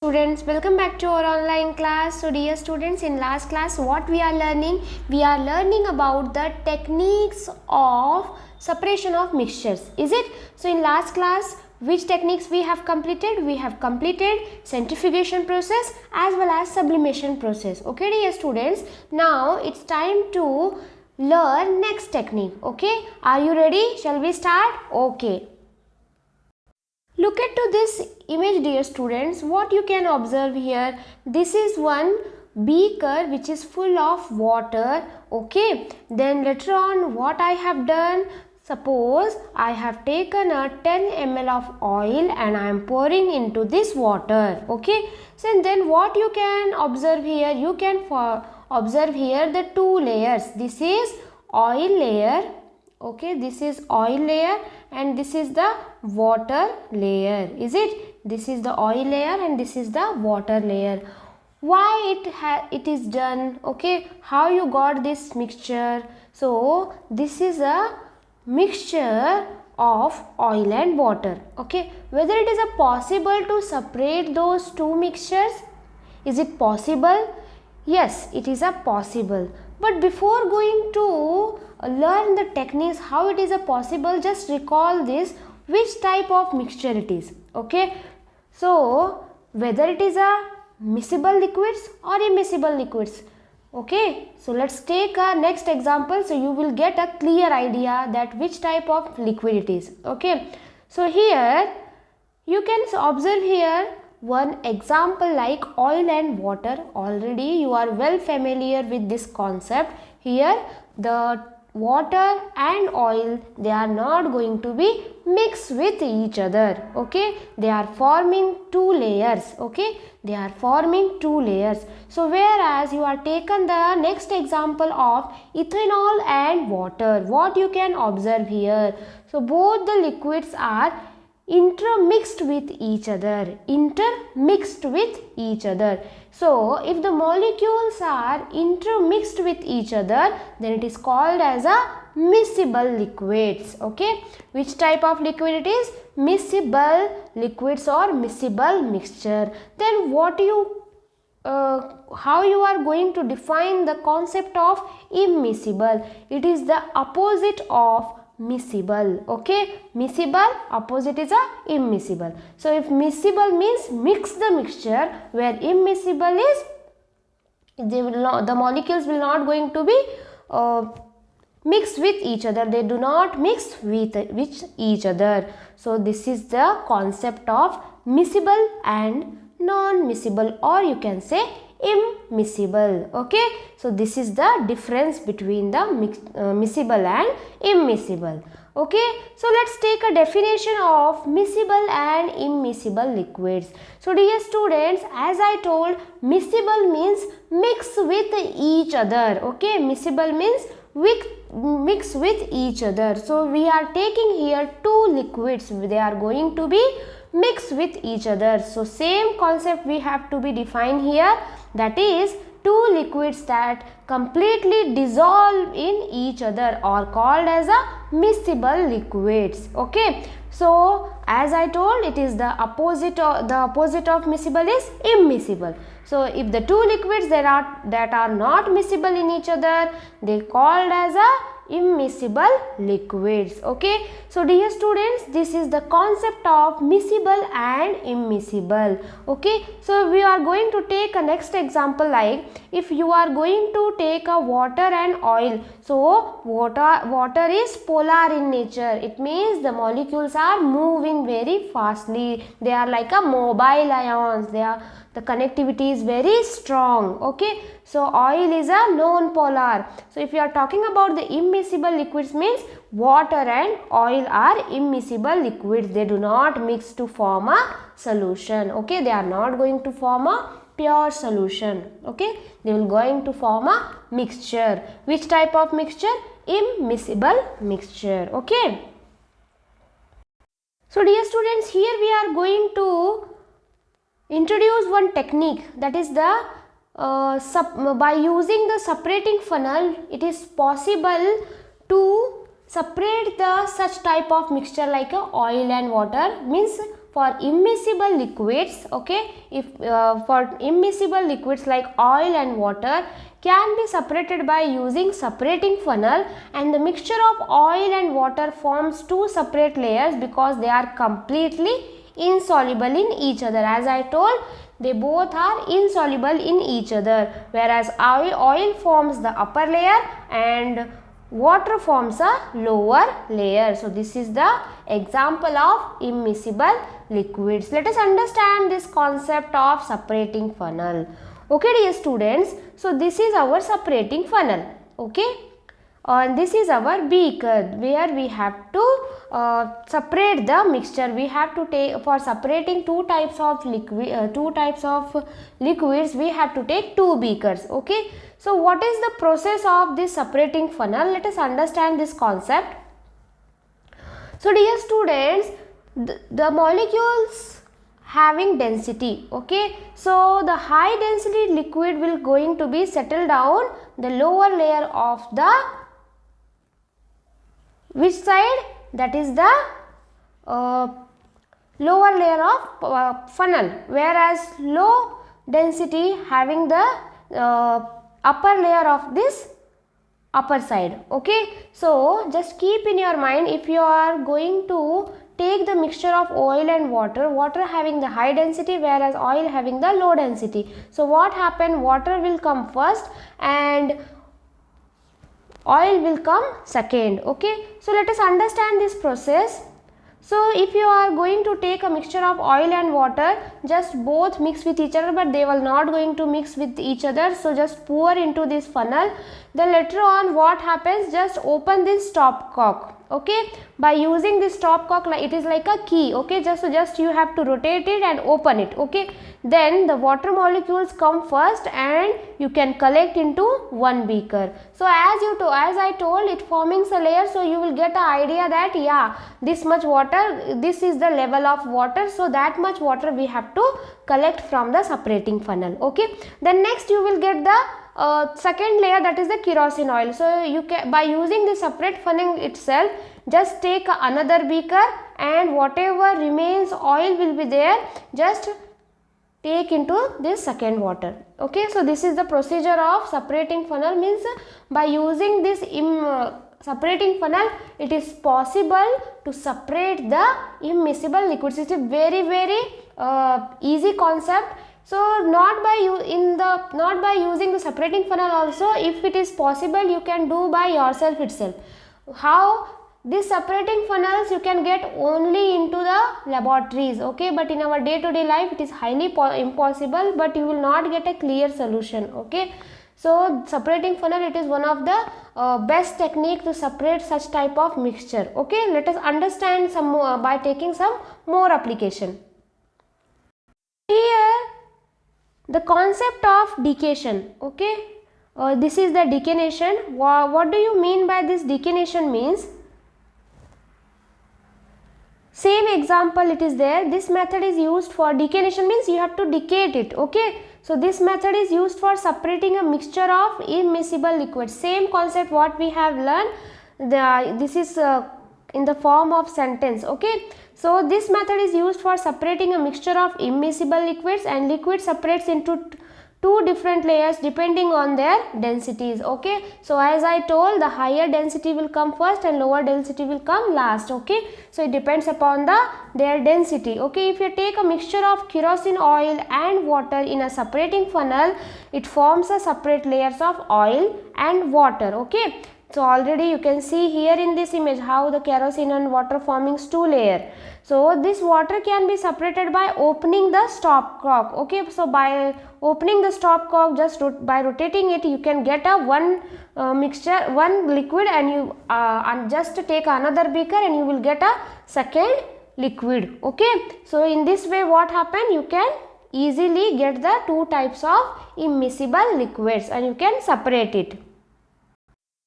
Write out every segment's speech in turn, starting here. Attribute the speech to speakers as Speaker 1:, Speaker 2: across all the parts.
Speaker 1: Students, welcome back to our online class. So dear students, in last class what we are learning? We are learning about the techniques of separation of mixtures. Is it? So in last class which techniques we have completed? We have completed centrifugation process as well as sublimation process. Okay dear students, now it's time to learn next technique. Okay, are you ready? Shall we start? Okay. Look at to this image dear students, what you can observe here. This is one beaker which is full of water. Okay, then later on what I have done, suppose I have taken a 10 ml of oil and I am pouring into this water. Okay, so and then what you can observe here, you can observe here the two layers. This is oil layer. Okay, this is oil layer and this is the water layer. Is it? This is the oil layer and this is the water layer. Why it is done? Okay, how you got this mixture? So this is a mixture of oil and water. Okay, whether it is a possible to separate those two mixtures? Is it possible? Yes, it is a possible. But before going to learn the techniques how it is a possible, just recall this, which type of mixture it is. Okay, so whether it is a miscible liquids or immiscible liquids. Okay, so let's take a next example, so you will get a clear idea that which type of liquid it is. Okay, so here you can observe here one example like oil and water. Already you are well familiar with this concept. Here the water and oil, they are not going to be mixed with each other. Okay, they are forming two layers. Okay, they are forming two layers. So whereas you are taken the next example of ethanol and water, what you can observe here, so both the liquids are intermixed with each other. So if the molecules are intermixed with each other, then it is called as a miscible liquids. Okay, which type of liquid it is? Miscible liquids or miscible mixture. Then what you how you are going to define the concept of immiscible? It is the opposite of miscible. Okay, miscible opposite is a immiscible. So if miscible means mix the mixture, where immiscible is the molecules will not going to be mixed with each other. They do not mix with each other. So this is the concept of miscible and non-miscible, or you can say immiscible. Okay, so this is the difference between the miscible and immiscible. Okay, so let's take a definition of miscible and immiscible liquids. So dear students, as I told, miscible means mix with each other. Okay, miscible means mix with each other. So we are taking here two liquids, they are going to be mixed with each other. So same concept we have to be defined here, that is two liquids that completely dissolve in each other are called as a miscible liquids. Okay, so as I told, it is the opposite of miscible is immiscible. So if the two liquids that are not miscible in each other, they called as a immiscible liquids. Okay, so dear students, this is the concept of miscible and immiscible. Okay, so we are going to take a next example, like if you are going to take a water and oil. So water is polar in nature. It means the molecules are moving very fastly. They are like a mobile ions. The connectivity is very strong. Okay, so oil is a non-polar. So if you are talking about the immiscible liquids, means water and oil are immiscible liquids. They do not mix to form a solution. Okay, they are not going to form a pure solution. Okay, they will going to form a mixture. Which type of mixture? Immiscible mixture. Okay, so dear students, here we are going to introduce one technique, that is the by using the separating funnel, it is possible to separate the such type of mixture like a oil and water, means for immiscible liquids, okay, if for immiscible liquids like oil and water can be separated by using separating funnel, and the mixture of oil and water forms two separate layers because they are completely insoluble in each other. As I told, they both are insoluble in each other, whereas oil forms the upper layer and water forms a lower layer. So this is the example of immiscible liquids. Let us understand this concept of separating funnel. Okay dear students, so this is our separating funnel, okay, and this is our beaker where we have to separate the mixture. We have to take, for separating two types of liquids we have to take two beakers, okay. So what is the process of this separating funnel? Let us understand this concept. So dear students, the molecules having density, okay, so the high density liquid will going to be settled down the lower layer of the which side, that is the lower layer of funnel, whereas low density having the upper layer of this upper side, okay. So just keep in your mind, if you are going to take the mixture of oil and water having the high density whereas oil having the low density, so what happen, water will come first and oil will come second, okay. So let us understand this process. So if you are going to take a mixture of oil and water, just both mix with each other, but they will not going to mix with each other, so just pour into this funnel. Then later on what happens, just open this stopcock, okay. By using this stopcock, like it is like a key, okay, just you have to rotate it and open it, okay. Then the water molecules come first and you can collect into one beaker. So as I told, it forming a layer, so you will get an idea that yeah, this much water, this is the level of water, so that much water we have to collect from the separating funnel, okay. Then next you will get the second layer, that is the kerosene oil. So you can, by using the separate funnel itself, just take another beaker and whatever remains oil will be there, just take into this second water, okay. So this is the procedure of separating funnel, means by using this separating funnel it is possible to separate the immiscible liquids. It is a very easy concept. So not by using the separating funnel also, if it is possible, you can do by yourself itself. How? This separating funnels you can get only into the laboratories, okay, but in our day-to-day life it is highly impossible, but you will not get a clear solution, okay. So separating funnel, it is one of the best technique to separate such type of mixture, okay. Let us understand some more by taking some more application. Here the concept of decanation, okay, this is the decanation. What do you mean by this decanation? Means same example it is there. This method is used for decanation, means you have to decant it, okay. So this method is used for separating a mixture of immiscible liquids. Same concept what we have learned, this is in the form of sentence, okay. So this method is used for separating a mixture of immiscible liquids, and liquid separates into two different layers depending on their densities, okay. So as I told, the higher density will come first and lower density will come last, okay. So it depends upon their density, okay. If you take a mixture of kerosene oil and water in a separating funnel, it forms a separate layers of oil and water, okay. So already you can see here in this image how the kerosene and water forming two layer. So this water can be separated by opening the stopcock, okay. So by opening the stopcock, just by rotating it, you can get a one liquid, and you just take another beaker and you will get a second liquid, okay. So in this way what happen, you can easily get the two types of immiscible liquids and you can separate it.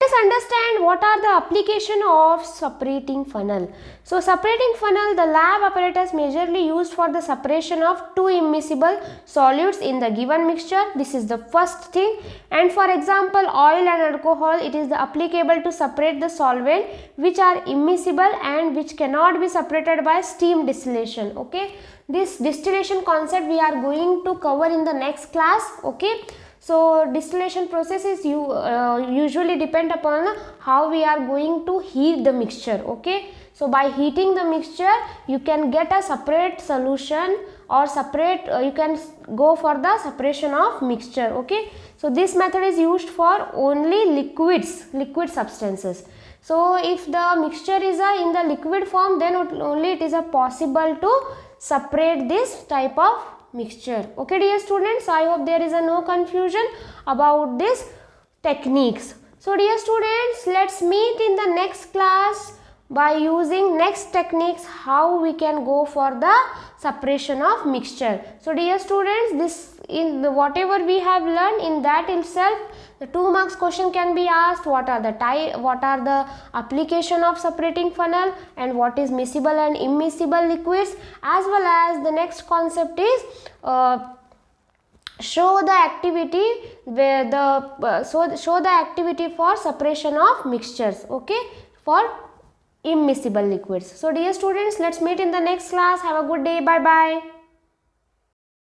Speaker 1: Let let's understand what are the application of separating funnel. So separating funnel, the lab apparatus majorly used for the separation of two immiscible solutes in the given mixture. This is the first thing. And for example, oil and alcohol, it is the applicable to separate the solvent which are immiscible and which cannot be separated by steam distillation. Okay, this distillation concept we are going to cover in the next class. Okay, so distillation process is usually depend upon how we are going to heat the mixture. Okay, so by heating the mixture you can get a separate solution or separate you can go for the separation of mixture. Okay, so this method is used for only liquid substances. So if the mixture is in the liquid form, then only it is possible to separate this type of mixture. Okay dear students, I hope there is no confusion about this techniques. So dear students, let's meet in the next class by using next techniques how we can go for the separation of mixture. So dear students, this in the whatever we have learned, in that itself the 2 marks question can be asked. What are the application of separating funnel, and what is miscible and immiscible liquids, as well as the next concept is show the activity where the show the activity for separation of mixtures. Okay, for immiscible liquids. So dear students, let's meet in the next class. Have a good day. Bye bye.